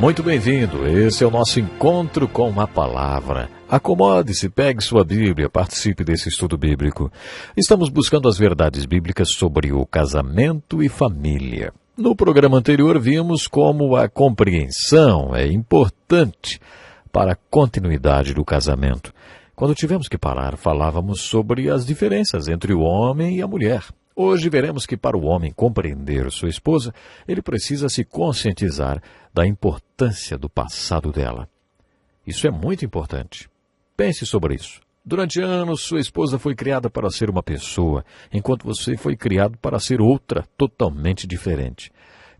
Muito bem-vindo, esse é o nosso encontro com a palavra. Acomode-se, pegue sua Bíblia, participe desse estudo bíblico. Estamos buscando as verdades bíblicas sobre o casamento e família. No programa anterior vimos como a compreensão é importante para a continuidade do casamento. Quando tivemos que parar, falávamos sobre as diferenças entre o homem e a mulher. Hoje veremos que para o homem compreender sua esposa, ele precisa se conscientizar da importância do passado dela. Isso é muito importante. Pense sobre isso. Durante anos, sua esposa foi criada para ser uma pessoa, enquanto você foi criado para ser outra, totalmente diferente.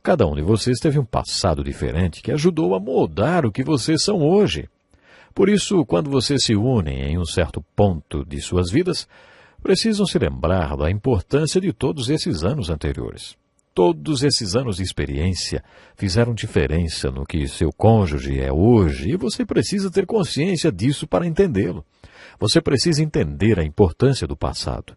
Cada um de vocês teve um passado diferente que ajudou a moldar o que vocês são hoje. Por isso, quando vocês se unem em um certo ponto de suas vidas, precisam se lembrar da importância de todos esses anos anteriores. Todos esses anos de experiência fizeram diferença no que seu cônjuge é hoje e você precisa ter consciência disso para entendê-lo. Você precisa entender a importância do passado.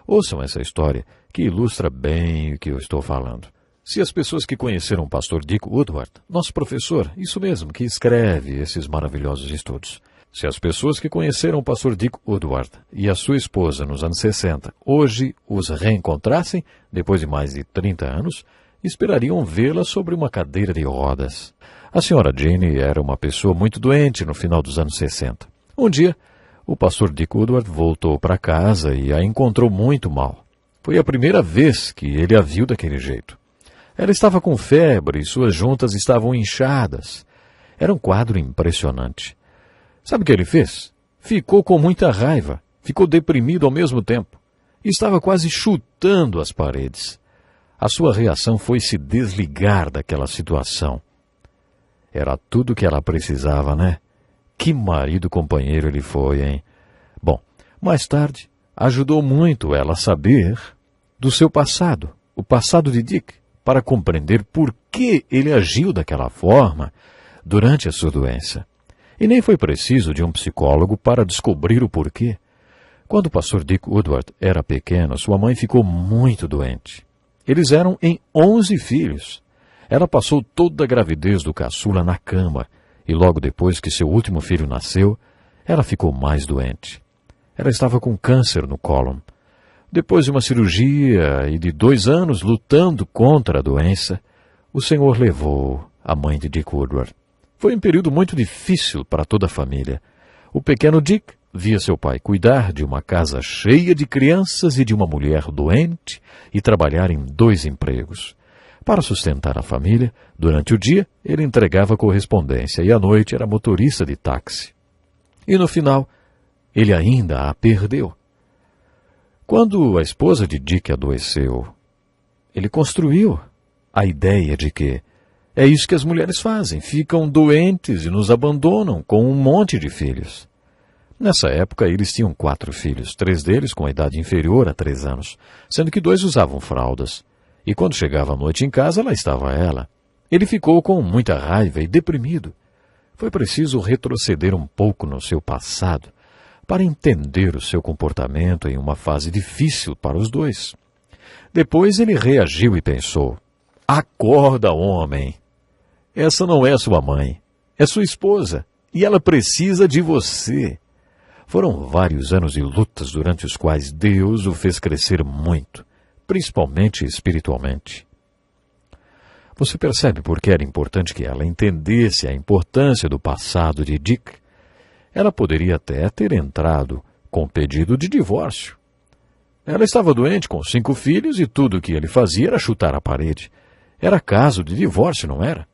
Ouçam essa história que ilustra bem o que eu estou falando. Se as pessoas que conheceram o pastor Dick Woodward, nosso professor, isso mesmo, que escreve esses maravilhosos estudos, se as pessoas que conheceram o pastor Dick Woodward e a sua esposa nos anos 60 hoje os reencontrassem, depois de mais de 30 anos, esperariam vê-la sobre uma cadeira de rodas. A senhora Jane era uma pessoa muito doente no final dos anos 60. Um dia, o pastor Dick Woodward voltou para casa e a encontrou muito mal. Foi a primeira vez que ele a viu daquele jeito. Ela estava com febre e suas juntas estavam inchadas. Era um quadro impressionante. Sabe o que ele fez? Ficou com muita raiva, ficou deprimido ao mesmo tempo. Estava quase chutando as paredes. A sua reação foi se desligar daquela situação. Era tudo que ela precisava, né? Que marido companheiro ele foi, hein? Bom, mais tarde, ajudou muito ela a saber do seu passado, o passado de Dick, para compreender por que ele agiu daquela forma durante a sua doença. E nem foi preciso de um psicólogo para descobrir o porquê. Quando o pastor Dick Woodward era pequeno, sua mãe ficou muito doente. Eles eram em 11 filhos. Ela passou toda a gravidez do caçula na cama, e logo depois que seu último filho nasceu, ela ficou mais doente. Ela estava com câncer no cólon. Depois de uma cirurgia e de 2 anos lutando contra a doença, o Senhor levou a mãe de Dick Woodward. Foi um período muito difícil para toda a família. O pequeno Dick via seu pai cuidar de uma casa cheia de crianças e de uma mulher doente e trabalhar em 2 empregos. Para sustentar a família, durante o dia, ele entregava correspondência e à noite era motorista de táxi. E no final, ele ainda a perdeu. Quando a esposa de Dick adoeceu, ele construiu a ideia de que é isso que as mulheres fazem, ficam doentes e nos abandonam com um monte de filhos. Nessa época, eles tinham 4 filhos, 3 deles com a idade inferior a 3 anos, sendo que 2 usavam fraldas. E quando chegava à noite em casa, lá estava ela. Ele ficou com muita raiva e deprimido. Foi preciso retroceder um pouco no seu passado para entender o seu comportamento em uma fase difícil para os 2. Depois ele reagiu e pensou: acorda, homem! Essa não é sua mãe, é sua esposa, e ela precisa de você. Foram vários anos de lutas durante os quais Deus o fez crescer muito, principalmente espiritualmente. Você percebe por que era importante que ela entendesse a importância do passado de Dick? Ela poderia até ter entrado com pedido de divórcio. Ela estava doente com 5 filhos e tudo o que ele fazia era chutar a parede. Era caso de divórcio, não era?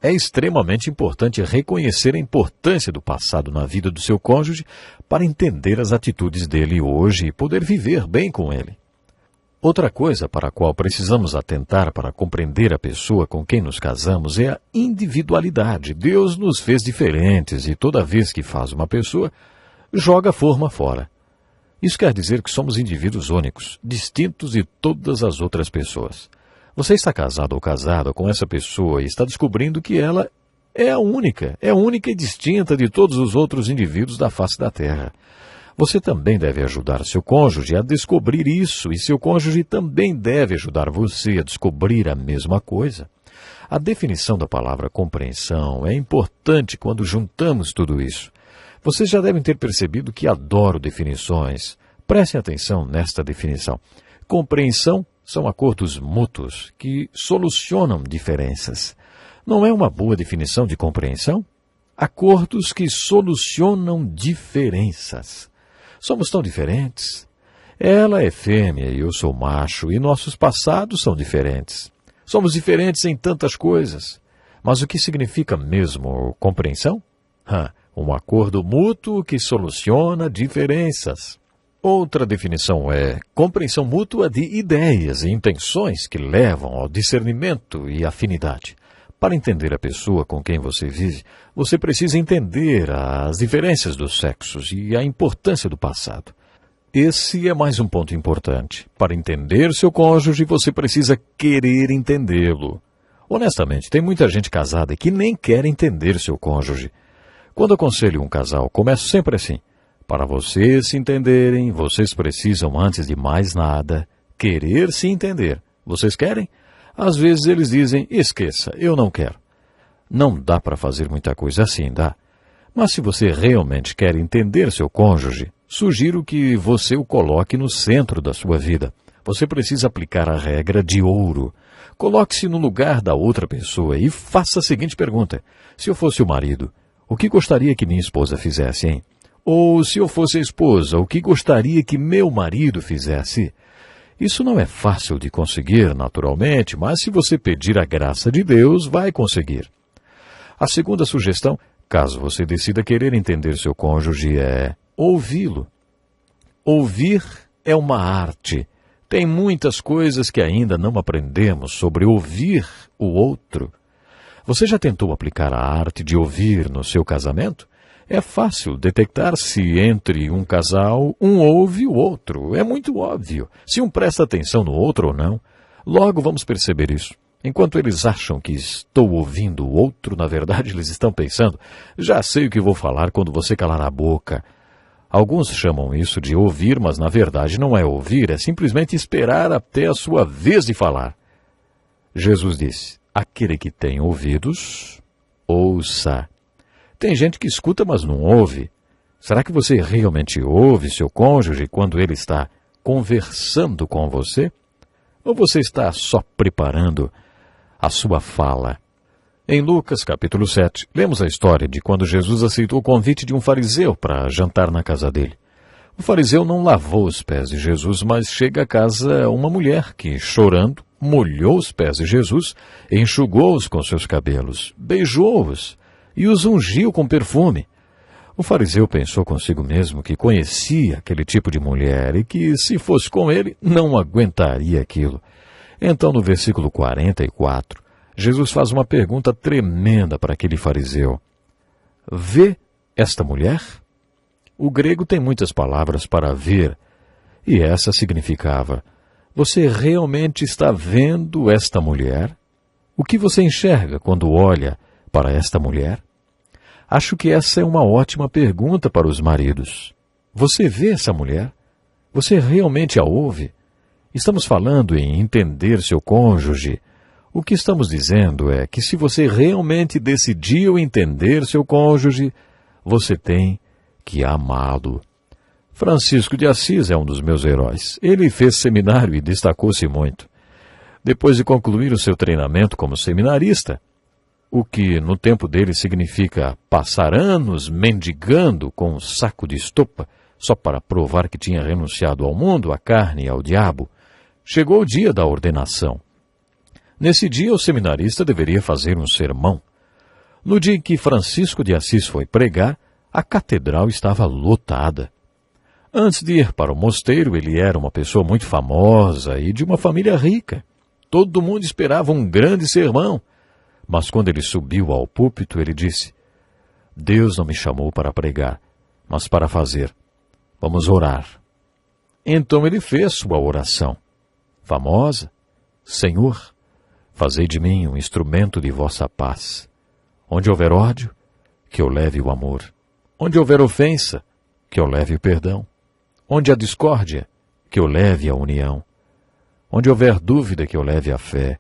É extremamente importante reconhecer a importância do passado na vida do seu cônjuge para entender as atitudes dele hoje e poder viver bem com ele. Outra coisa para a qual precisamos atentar para compreender a pessoa com quem nos casamos é a individualidade. Deus nos fez diferentes e toda vez que faz uma pessoa, joga a forma fora. Isso quer dizer que somos indivíduos únicos, distintos de todas as outras pessoas. Você está casado ou casada com essa pessoa e está descobrindo que ela é única e distinta de todos os outros indivíduos da face da Terra. Você também deve ajudar seu cônjuge a descobrir isso, e seu cônjuge também deve ajudar você a descobrir a mesma coisa. A definição da palavra compreensão é importante quando juntamos tudo isso. Vocês já devem ter percebido que adoro definições. Prestem atenção nesta definição. Compreensão são acordos mútuos que solucionam diferenças. Não é uma boa definição de compreensão? Acordos que solucionam diferenças. Somos tão diferentes. Ela é fêmea e eu sou macho, e nossos passados são diferentes. Somos diferentes em tantas coisas. Mas o que significa mesmo compreensão? Um acordo mútuo que soluciona diferenças. Outra definição é compreensão mútua de ideias e intenções que levam ao discernimento e afinidade. Para entender a pessoa com quem você vive, você precisa entender as diferenças dos sexos e a importância do passado. Esse é mais um ponto importante. Para entender seu cônjuge, você precisa querer entendê-lo. Honestamente, tem muita gente casada que nem quer entender seu cônjuge. Quando aconselho um casal, começo sempre assim. Para vocês se entenderem, vocês precisam, antes de mais nada, querer se entender. Vocês querem? Às vezes eles dizem, esqueça, eu não quero. Não dá para fazer muita coisa assim, dá? Mas se você realmente quer entender seu cônjuge, sugiro que você o coloque no centro da sua vida. Você precisa aplicar a regra de ouro. Coloque-se no lugar da outra pessoa e faça a seguinte pergunta. Se eu fosse o marido, o que gostaria que minha esposa fizesse, hein? Ou se eu fosse a esposa, o que gostaria que meu marido fizesse? Isso não é fácil de conseguir, naturalmente, mas se você pedir a graça de Deus, vai conseguir. A segunda sugestão, caso você decida querer entender seu cônjuge, é ouvi-lo. Ouvir é uma arte. Tem muitas coisas que ainda não aprendemos sobre ouvir o outro. Você já tentou aplicar a arte de ouvir no seu casamento? É fácil detectar se entre um casal um ouve o outro. É muito óbvio. Se um presta atenção no outro ou não, logo vamos perceber isso. Enquanto eles acham que estou ouvindo o outro, na verdade eles estão pensando, já sei o que vou falar quando você calar a boca. Alguns chamam isso de ouvir, mas na verdade não é ouvir, é simplesmente esperar até a sua vez de falar. Jesus disse, aquele que tem ouvidos, ouça. Tem gente que escuta, mas não ouve. Será que você realmente ouve seu cônjuge quando ele está conversando com você? Ou você está só preparando a sua fala? Em Lucas, capítulo 7, lemos a história de quando Jesus aceitou o convite de um fariseu para jantar na casa dele. O fariseu não lavou os pés de Jesus, mas chega a casa uma mulher que, chorando, molhou os pés de Jesus, enxugou-os com seus cabelos, beijou-os e os ungiu com perfume. O fariseu pensou consigo mesmo que conhecia aquele tipo de mulher e que, se fosse com ele, não aguentaria aquilo. Então, no versículo 44, Jesus faz uma pergunta tremenda para aquele fariseu. Vê esta mulher? O grego tem muitas palavras para ver, e essa significava, você realmente está vendo esta mulher? O que você enxerga quando olha para esta mulher? Acho que essa é uma ótima pergunta para os maridos. Você vê essa mulher? Você realmente a ouve? Estamos falando em entender seu cônjuge. O que estamos dizendo é que se você realmente decidiu entender seu cônjuge, você tem que amá-lo. Francisco de Assis é um dos meus heróis. Ele fez seminário e destacou-se muito. Depois de concluir o seu treinamento como seminarista, o que no tempo dele significa passar anos mendigando com um saco de estopa, só para provar que tinha renunciado ao mundo, à carne e ao diabo, chegou o dia da ordenação. Nesse dia, o seminarista deveria fazer um sermão. No dia em que Francisco de Assis foi pregar, a catedral estava lotada. Antes de ir para o mosteiro, ele era uma pessoa muito famosa e de uma família rica. Todo mundo esperava um grande sermão. Mas quando ele subiu ao púlpito, ele disse, Deus não me chamou para pregar, mas para fazer. Vamos orar. Então ele fez sua oração. Famosa, Senhor, fazei de mim um instrumento de vossa paz. Onde houver ódio, que eu leve o amor. Onde houver ofensa, que eu leve o perdão. Onde há discórdia, que eu leve a união. Onde houver dúvida, que eu leve a fé.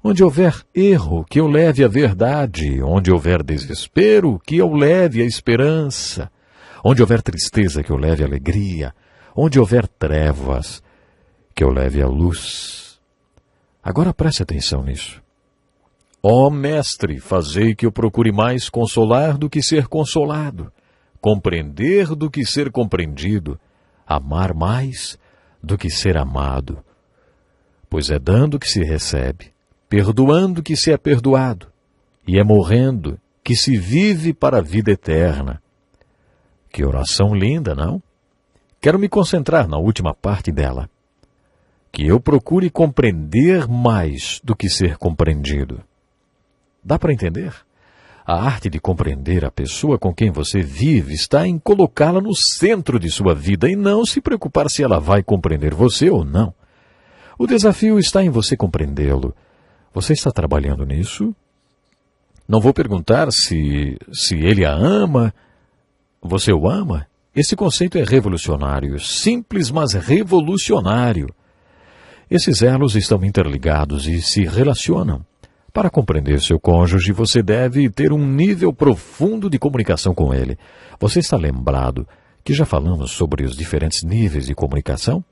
Onde houver erro, que eu leve a verdade. Onde houver desespero, que eu leve a esperança. Onde houver tristeza, que eu leve a alegria. Onde houver trevas, que eu leve a luz. Agora preste atenção nisso. Ó Mestre, fazei que eu procure mais consolar do que ser consolado, compreender do que ser compreendido, amar mais do que ser amado. Pois é dando que se recebe, perdoando que se é perdoado, e é morrendo que se vive para a vida eterna. Que oração linda, não? Quero me concentrar na última parte dela. Que eu procure compreender mais do que ser compreendido. Dá para entender? A arte de compreender a pessoa com quem você vive está em colocá-la no centro de sua vida e não se preocupar se ela vai compreender você ou não. O desafio está em você compreendê-lo. Você está trabalhando nisso? Não vou perguntar se ele a ama. Você o ama? Esse conceito é revolucionário, simples, mas revolucionário. Esses elos estão interligados e se relacionam. Para compreender seu cônjuge, você deve ter um nível profundo de comunicação com ele. Você está lembrado que já falamos sobre os diferentes níveis de comunicação?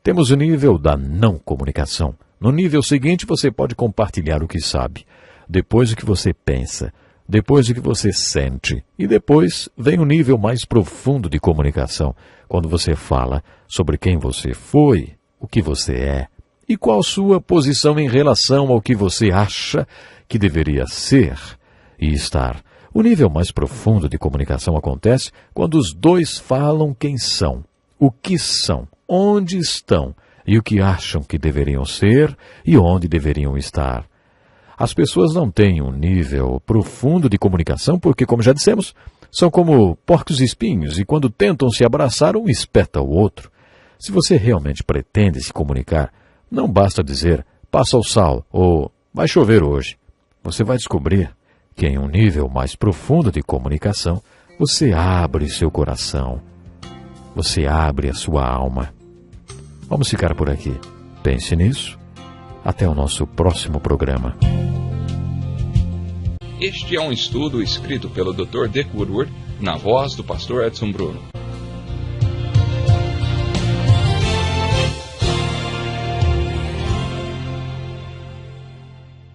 Temos o nível da não comunicação. No nível seguinte, você pode compartilhar o que sabe, depois o que você pensa, depois o que você sente, e depois vem o nível mais profundo de comunicação, quando você fala sobre quem você foi, o que você é, e qual sua posição em relação ao que você acha que deveria ser e estar. O nível mais profundo de comunicação acontece quando os dois falam quem são, o que são, onde estão e o que acham que deveriam ser e onde deveriam estar. As pessoas não têm um nível profundo de comunicação porque, como já dissemos, são como porcos espinhos e quando tentam se abraçar, um espeta o outro. Se você realmente pretende se comunicar, não basta dizer, passa o sal, ou vai chover hoje. Você vai descobrir que em um nível mais profundo de comunicação, você abre seu coração. Você abre a sua alma. Vamos ficar por aqui. Pense nisso. Até o nosso próximo programa. Este é um estudo escrito pelo Dr. Dick Woodward, na voz do pastor Edson Bruno.